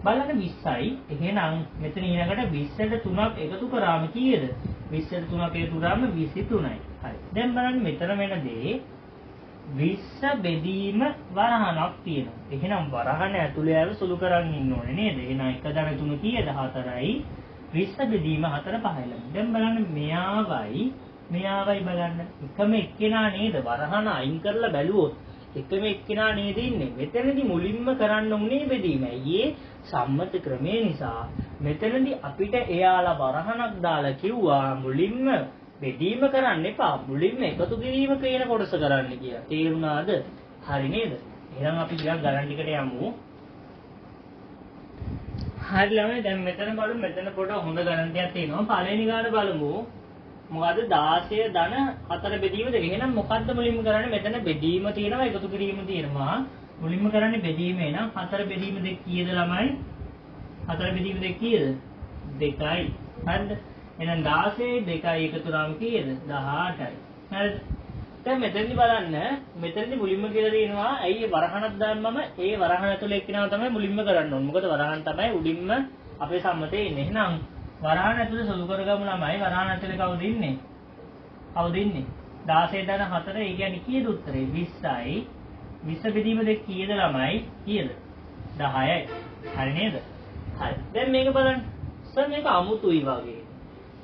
බලන්න 20යි. එහෙනම් මෙතන ඊළඟට 20ට 3ක් එකතු කරාම කීයද? 20ට 3ක් එකතු කරාම 23යි. හරි. දැන් බලන්න මෙතන වෙන දේ 20 බෙදීම වරහණක් තියෙනවා. එහෙනම් වරහණ ඇතුලේ ආව සුළු කරන් ඉන්න ඕනේ නේද? එහෙනම් 1 ධන 3 කීයද? 4යි. 20 බෙදීම 4 5යි. දැන් බලන්න මෙයාවයි බලන්න. එකම එක්කෙනා නේද? වරහණ අයින් කරලා බැලුවොත් එකම එක්කෙනා නේද ඉන්නේ. මෙතනදී මුලින්ම කරන්න උනේ බෙදීම. අයියේ සම්මත ක්‍රමය නිසා මෙතනදී අපිට එයාලා වරහණක් දාලා කිව්වා මුලින්ම බෙදීම කරන්න එපා. මුලින්ම එකතු කිරීම කියන කොටස කරන්න කියලා. තේරුණාද? හරි නේද? එහෙනම් අපි ටිකක් ගණන් ටිකට යමු. හරි ළමයි දැන් මෙතන බලමු. මෙතන පොඩ හොඳ ගණන් ටිකක් තියෙනවා. පළවෙනි ගාන බලමු. මොකද්ද 16 ධන 4 බෙදීම දෙක. එහෙනම් මොකද්ද මුලින්ම කරන්නේ? මෙතන බෙදීම තියෙනවා එකතු කිරීම තියෙනවා. මුලින්ම කරන්නේ බෙදීම. එහෙනම් 4 බෙදීම 2 කීයද ළමයි? 4 බෙදීම 2 කීයද? 2යි. හරිද? එහෙනම් 16 2යි එකතු කරාම කීයද? 18යි. හරිද? දැන් මෙතනදි බලන්න මෙතනදි මුලින්ම කියලා තියෙනවා ඇයි වරහණක් දාන්නම ඒ වරහණ ඇතුලේ එක්කිනාව තමයි මුලින්ම කරන්න ඕනේ. මොකද වරහණ තමයි උඩින්ම අපේ සම්මතේ ඉන්නේ. එහෙනම් වරහණ ඇතුලේ සුළු කරගමු ළමයි. වරහණ ඇතුලේ කවුද ඉන්නේ? කවුද ඉන්නේ? 16 ධන 4 ඒ කියන්නේ කීයද උත්තරේ? 20යි. 20 බෙදීම 2 කීයද ළමයි? කීයද? 10යි. හරි නේද? හරි. දැන් මේක බලන්න. සර් මේක අමුතුයි වගේ.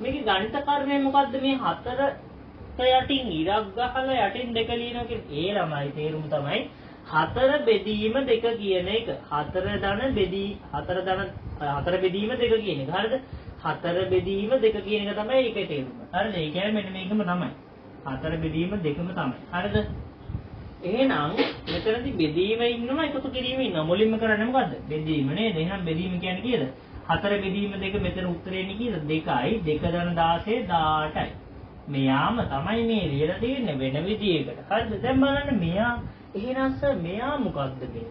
මේකේ ගණිත කර්මය මොකද්ද මේ 4 යටින් ඉරක් ගහලා යටින් 2 ලියනවා කියන්නේ ඒ ළමයි තේරුම තමයි 4 බෙදීම 2 කියන එක. 4 ධන බෙදීම 2 කියන එක. හරිද? 4 බෙදීම 2 කියන එක තමයි ඒකේ තේරුම. හරිද? ඒ කියන්නේ මෙන්න මේකම තමයි. 4 බෙදීම 2ම තමයි. හරිද? එහෙනම් මෙතනදී බෙදීම ඉන්නවා එකතු කිරීම ඉන්නවා. මුලින්ම කරන්නේ මොකද්ද? බෙදීම නේද? එහෙනම් බෙදීම කියන්නේ කීයද? 4 බෙදීම 2 මෙතන උත්තරේ නේ කීයද? 2යි. 2 ධන 16 18යි. මෙයාම තමයි මේ ලියලා තියෙන්නේ වෙන විදියකට. හරිද? දැන් බලන්න මෙයා එහෙනම් මෙයා මොකද්ද මේ?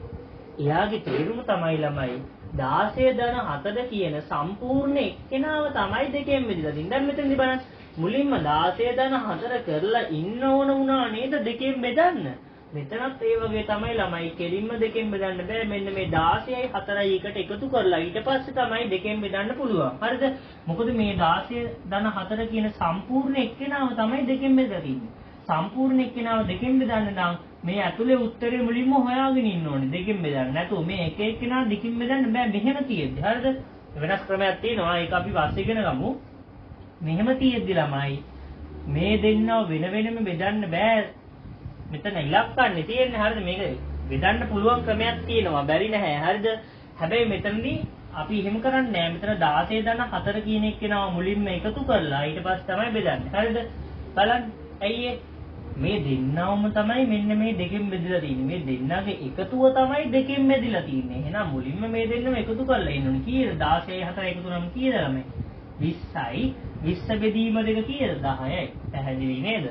එයාගේ තේරුම තමයි ළමයි 16 ධන 4 කියන සම්පූර්ණ එක්කෙනාව තමයි දෙකෙන් බෙදලා තින්නේ. දැන් මෙතනදී බලන්න මුලින්ම 16 ධන 4 කරලා ඉන්න ඕන වුණා නේද දෙකෙන් බෙදන්න. මෙතනත් ඒ වගේ තමයි ළමයි කෙලින්ම දෙකෙන් බෙදන්න බෑ. මෙන්න මේ 16යි 4යි එකට එකතු කරලා ඊට පස්සේ තමයි දෙකෙන් බෙදන්න පුළුවන්. හරිද? මොකද මේ 16 ධන 4 කියන සම්පූර්ණ එක්කෙනාව තමයි දෙකෙන් බෙදලා තින්නේ. සම්පූර්ණ එක්කෙනාව දෙකෙන් බෙදන්න නම් මේ ඇතුලේ උත්තරේ මුලින්ම හොයාගෙන ඉන්න ඕනේ දෙකෙන් බෙදන්න. නැතුව මේ එක එක්කෙනා දෙකෙන් බෙදන්න බෑ මෙහෙම තියෙද්දි. හරිද? වෙනස් ක්‍රමයක් තියෙනවා. ඒක අපි පස්සේ ඉගෙන ගමු. මෙහෙම තියෙද්දි ළමයි මේ දෙන්නව වෙන වෙනම බෙදන්න බෑ. මෙතන ඉලක්කන්නේ තියෙන්නේ. හරිද? මේක බෙදන්න පුළුවන් ක්‍රමයක් තියෙනවා. බැරි නැහැ. හරිද? හැබැයි මෙතනදී අපි එහෙම කරන්නේ නැහැ. මෙතන 16 ධන 4 කියන එක්කෙනාව මුලින්ම එකතු කරලා ඊට පස්සේ තමයි බෙදන්නේ. හරිද? බලන්න. ඇයි මේ දෙන්නවම තමයි මෙන්න මේ දෙකෙන් බෙදලා තියෙන්නේ. මේ දෙන්නගේ එකතුව තමයි දෙකෙන් බෙදලා තියෙන්නේ. එහෙනම් මුලින්ම මේ දෙන්නම එකතු කරලා ඉන්න ඕනේ. කීයද? 16 4 එකතු කරාම කීයද ළමයි? 20යි. 20 බෙදීම දෙක කීයද? 10යි. පැහැදිලි නේද?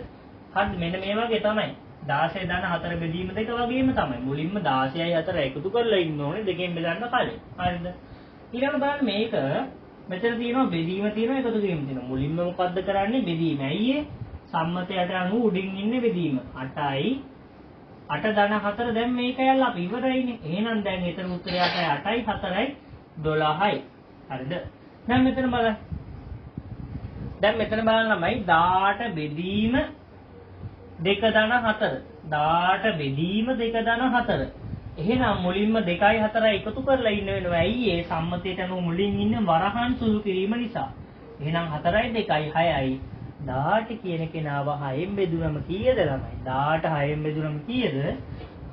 හරිද? මෙන්න මේ වගේ තමයි. 16 ධන 4 බෙදීම දෙක වගේම තමයි. මුලින්ම 16යි 4 එකතු කරලා ඉන්න ඕනේ දෙකෙන් බෙදන්න කලින්. හරිද? ඊළඟ බලන්න මේක මෙතන තියෙනවා බෙදීම තියෙනවා එකතු කිරීම තියෙනවා. මුලින්ම මොකද්ද කරන්නේ? බෙදීම. ඇයි ඒ? සම්මතයට අනුව උඩින් ඉන්නේ බෙදීම. 8යි 8 ධන 4 දැන් මේක යල්ලා අපි ඉවරයිනේ. එහෙනම් දැන් එතන උත්තරය 8යි 4යි 12යි. හරිද? දැන් මෙතන බලන්න. දැන් මෙතන බලන්න ළමයි 18 බෙදීම 2 ධන 4. 18 බෙදීම 2 ධන 4. එහෙනම් මුලින්ම 2යි 4යි එකතු කරලා ඉන්න වෙනවා. ඇයි ඒ සම්මතයට අනුව මුලින් ඉන්නේ වරහන් සුළු කිරීම නිසා. එහෙනම් 4යි 2යි 6යි 18 කියන කෙනාව 6න් බෙදුනම කීයද ළමයි? 18 6න් බෙදුනම කීයද?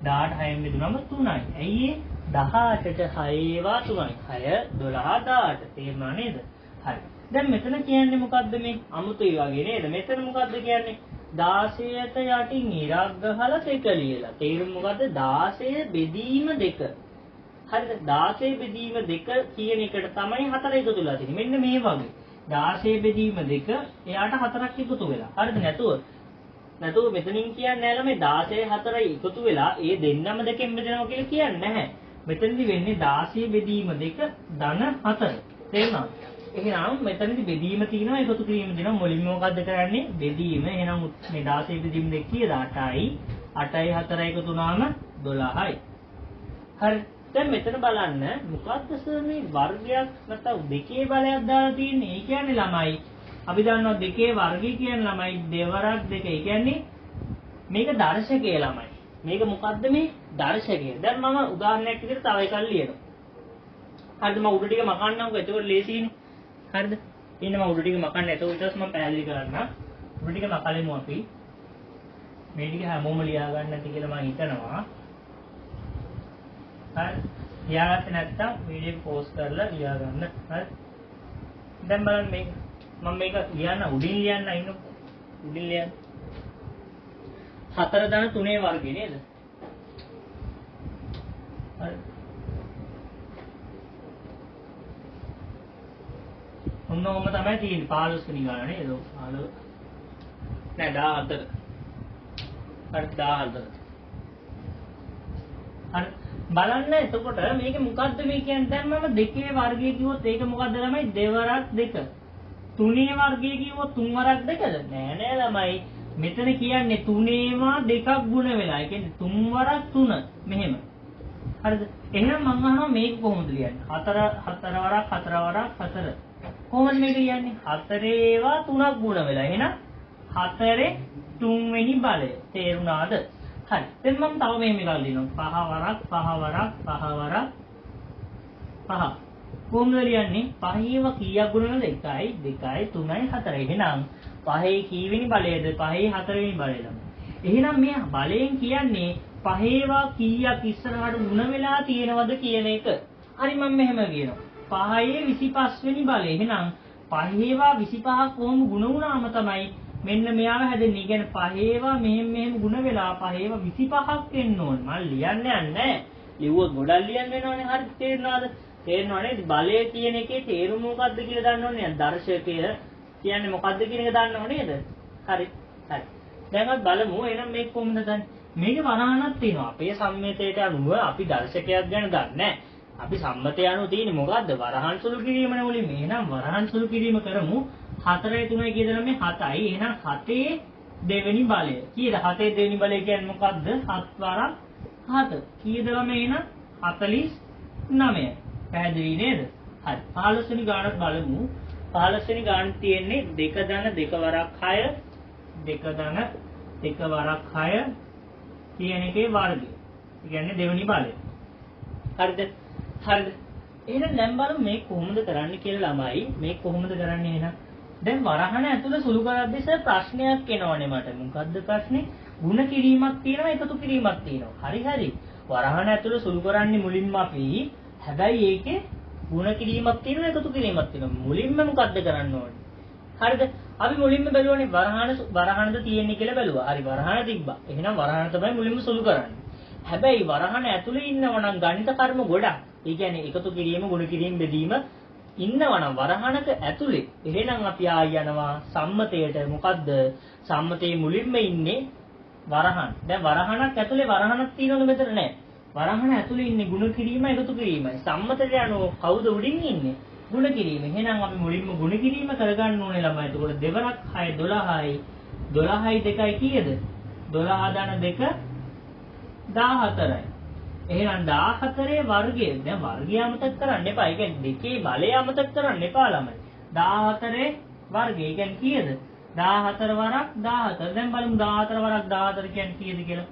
18 6න් බෙදුනම 3යි. ඇයි 18ට 6 ඒවා 3යි. 6 12 18. තේරුණා නේද? හරි. දැන් මෙතන කියන්නේ මොකද්ද මේ? අමුතුයි වගේ නේද? මෙතන මොකද්ද කියන්නේ? 16ට යටින් ඉරක් ගහලා දෙක ලියලා. තේරුම මොකද්ද? 16 බෙදීම 2. හරිද? 16 බෙදීම 2 කියන එකට තමයි 4 එකතුලා තියෙන්නේ. මෙන්න මේ වගේ. 16 බෙදීම 2 එයාට 4ක් එකතු වෙලා. හරිද? නැතුව මෙතනින් කියන්නේ නැහැ ළමයි 16 4යි එකතු වෙලා ඒ දෙන්නම දෙකෙන් බෙදනවා කියලා කියන්නේ නැහැ. මෙතනදි වෙන්නේ 16 බෙදීම 2 ධන 4. තේරුණාද? එහෙනම් මෙතනදි බෙදීම තියෙනවා එකතු කිරීම තියෙනවා. මුලින්ම මොකද්ද කරන්නේ? බෙදීම. එහෙනම් මේ 16 බෙදීම 2 කීයද? 8යි 8යි 4යි එකතු වුණාම 12යි. හරි. දැන් මෙතන බලන්න මොකද්ද සර් මේ වර්ගයක් නැත්නම් දෙකේ බලයක් දාලා තියෙන්නේ. ඒ කියන්නේ ළමයි අපි දන්නවා දෙකේ වර්ගය කියන්නේ ළමයි දෙවරක් දෙක. ඒ කියන්නේ මේක දර්ශකය ළමයි. මේක මොකද්ද මේ දර්ශකය. දැන් මම උදාහරණයක් විදිහට තව එකක් ලියනවා. හරිද? මම උඩ ටික මකන්නම්කෝ. එතකොට ලේසියිනේ. හරිද? ඉන්න මම උඩ ටික මකන්න. එතකොට ඊට පස්සේ මම පැහැදිලි කරන්නම්. උඩ ටික මකලෙමු අපි. මේ ටික හැමෝම ලියා ගන්න නැති කියලා මම හිතනවා. හරි. ලියාගත්තේ නැත්නම් වීඩියෝ පෝස්ට් කරලා ලියා ගන්න. හරි. දැන් බලන්න මේක මම මේක ලියන්න උඩින් ලියන්න ඉන්නකො. උඩින් ලියන්න. 4 ධන 3 වර්ගය නේද? හරි. ඔන්නෝම තමයි තියෙන්නේ 15 වෙනි ගාන නේද? 15 නෑ 14. හරි 14. හරි. බලන්න එතකොට මේක මොකද්ද මේ කියන්නේ? දැන් මම දෙකේ වර්ගය කිව්වොත් ඒක මොකද්ද ළමයි? දෙවරක් දෙක. තුනේ වර්ගය කිව්වොත් තුන් වරක් දෙකද? නෑ ළමයි. මෙතන කියන්නේ තුනේවා දෙකක් ගුණ වෙලා. ඒ කියන්නේ තුන් වරක් තුන. මෙහෙම. හරිද? එහෙනම් මම අහනවා මේක කොහොමද ලියන්නේ? හතර වරක් 4. කොහොමද මේක ලියන්නේ? හතරේවා තුනක් ගුණ වෙලා. එහෙනම් 4 3 වෙනි බලය. තේරුණාද? හරි. දැන් මම තව මෙහෙම එකක් ලියනවා. 5 වරක් 5. කොහොමද ලියන්නේ? 5ව කීයක් ගුණ වෙනවද? 1යි 2යි 3යි 4යි. එහෙනම් 5 කීවෙනි බලයද? 5 4වෙනි බලයද? එහෙනම් මේ බලයෙන් කියන්නේ 5වා කීයක් ඉස්සරහට ගුණ වෙලා තියෙනවද කියන එක. හරි මම මෙහෙම කියනවා. 5 25 වෙනි බලය. එහෙනම් 5වා 25ක් කොහොම ගුණ වුණාම තමයි මෙන්න මෙයාව හැදෙන්නේ. කියන්නේ 5වා මෙහෙම ගුණ වෙලා 5වා 25ක් එන්න ඕන. මම ලියන්නේ නැහැ. ලිව්වොත් ගොඩක් ලියන්න වෙනවනේ. හරි තේරෙනවද? තේරෙනව නේද? බලය කියන එකේ තේරුම මොකද්ද කියලා දන්නවනේ. දර්ශකය කියන්නේ මොකද්ද කියන එක දන්නව නේද? හරි. හරි. දැන් අපි බලමු එහෙනම් මේක කොහොමද දන්නේ? මේකේ වරහණක් තියෙනවා. අපේ සම්මතයට අනුව අපි දර්ශකයක් ගැන දන්නේ අපි සම්මතය අනුව තියෙන්නේ මොකද්ද? වරහන් සුළු කිරීමනේ මුලින්ම. එහෙනම් වරහන් සුළු කිරීම කරමු. 4යි 3යි කියදලා මේ 7යි. එහෙනම් 7 දෙවෙනි බලය. කීයද 7 දෙවෙනි බලය කියන්නේ මොකද්ද? 7 වරක් 7. කීයදලා මේ එහෙනම් 49. පැහැදිලි නේද? හරි. 15 වෙනි ගානත් බලමු. 15 වෙනි ගාන තියෙන්නේ 2 ධන 2 වරක් 6. 2 ධන 2 වරක් 6 කියන එකේ වර්ගය. ඒ කියන්නේ දෙවෙනි බලය. හරිද? හරිද? එහෙනම් දැන් බලමු මේ කොහොමද කරන්නේ කියලා ළමයි. මේ කොහොමද කරන්නේ එහෙනම්? දැන් වරහණ ඇතුළේ සුළු කරද්දී ප්‍රශ්නයක් එනවනේ මට. මොකද්ද ප්‍රශ්නේ? ಗುಣ කිරීමක් තියෙනවා එකතු කිරීමක් තියෙනවා. හරි හරි. වරහණ ඇතුළේ සුළු කරන්නේ මුලින්ම අපි. හැබැයි ඒකේ ಗುಣ කිරීමක් තියෙනවා එකතු කිරීමක් තියෙනවා. මුලින්ම මොකද්ද කරන්න ඕනේ? හරිද? අපි මුලින්ම බැලුවානේ වරහණද තියෙන්නේ කියලා බැලුවා. හරි වරහණ තිබ්බා. එහෙනම් වරහණ තමයි මුලින්ම සුළු කරන්නේ. හැබැයි වරහණ ඇතුළේ ඉන්නවා නම් ගණිත කර්ම ගොඩක්. ඒ කියන්නේ එකතු කිරීම, ගුණ කිරීම, බෙදීම ඉන්නවා නම් වරහණක ඇතුළේ. එහෙනම් අපි ආය යනවා සම්මතයට. මොකද්ද? සම්මතයේ මුලින්ම ඉන්නේ වරහණ. දැන් වරහණක් ඇතුළේ වරහණක් තියෙනවද මෙතන නැහැ. වරහණ ඇතුළේ ඉන්නේ ගුණ කිරීම, එකතු කිරීමයි. සම්මතයට යනවා කවුද උඩින් ඉන්නේ? ගුණ කිරීම. එහෙනම් අපි මුලින්ම ගුණ කිරීම කරගන්න ඕනේ ළමයි. එතකොට 2 වරක් 6 12යි. 12යි 2යි කීයද? 12 ධන 2 14යි. එහෙනම් 14 වර්ගය. දැන් වර්ගය අමතක කරන්න එපා. ඒ කියන්නේ දෙකේ බලය අමතක කරන්න එපා ළමයි. 14 වර්ගය. ඒ කියන්නේ කීයද? 14 වරක් 14. දැන් බලමු 14 වරක් 14 කියන්නේ කීයද කියලා.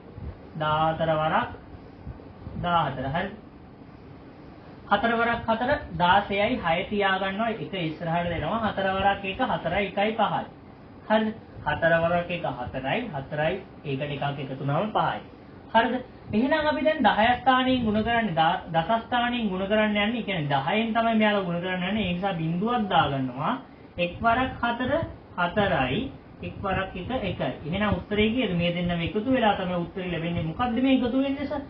14 වරක් 14. හරි. 4 වරක් 4 16යි 6 තියා ගන්නවා. එක ඉස්සරහට දෙනවා. 4 වරක් 1 4යි 1යි 5යි. හරිද? 4 වරක් 1 4යි 4යි ඒකට එකක් එකතු වුණාම 5යි. හරිද? එහෙනම් අපි දැන් 10 ස්ථානයෙන් ගුණ කරන්නේ දස ස්ථානයෙන් ගුණ කරන්න යන්නේ. ඒ කියන්නේ 10න් තමයි මෙයාලා ගුණ කරන්න යන්නේ. ඒ නිසා බිඳුවක් දාගන්නවා. 1 වරක් 4 4යි 1 වරක් 1 1යි. එහෙනම් උත්තරේ කීයද? මේ දෙන්නම එකතු වෙලා තමයි උත්තරේ ලැබෙන්නේ. මොකද්ද මේ එකතු වෙන්නේ සර්?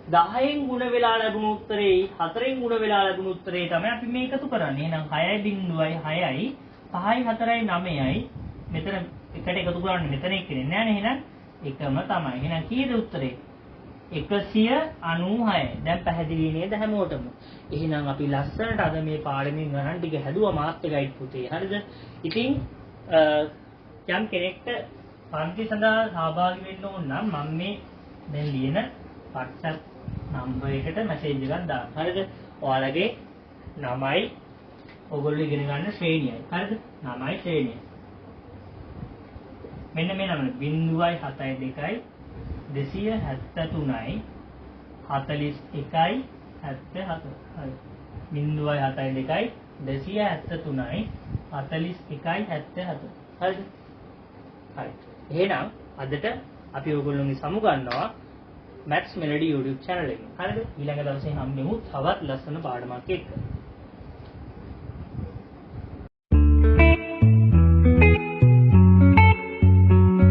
10න් ගුණ වෙලා ලැබුණු උත්තරේ 4න් ගුණ වෙලා ලැබුණු උත්තරේ තමයි අපි මේ එකතු කරන්නේ. එහෙනම් 6යි බිඳුවයි 6යි 5යි 4යි 9යි මෙතන එකට එකතු කරන්නේ මෙතන එක්කනේ නෑනේ. එහෙනම් එකම තමයි. එහෙනම් කීයද උත්තරේ? 196. දැන් පැහැදිලි නේද හැමෝටම? එහෙනම් අපි ලස්සනට අද මේ පාඩමෙන් ගණන් ටික හැදුවා මාත් එකයි පුතේ. හරිද? ඉතින් යම් කෙනෙක්ට පන්ති සඳහා සහභාගී වෙන්න ඕන නම් මම මේ දැන් ලියන WhatsApp නම්බර් එකට මැසේජ් එකක් දාන්න. හරිද? ඔයාලගේ නමයි ඔයගොල්ලෝ ඉගෙන ගන්න ශ්‍රේණියයි. හරිද? නමයි ශ්‍රේණිය. මෙන්න මේ නම 0.72යි 273යි 41යි 77. හරි. 0.72යි 273යි 41යි 77. හරිද? හරි. එහෙනම් අදට අපි ඔයගොල්ලෝගේ සමු ගන්නවා Maths Melody YouTube channel එකෙන්. හරිද? ඊළඟ දවසේ හම්බෙමු තවත් ලස්සන පාඩමක් එක්ක.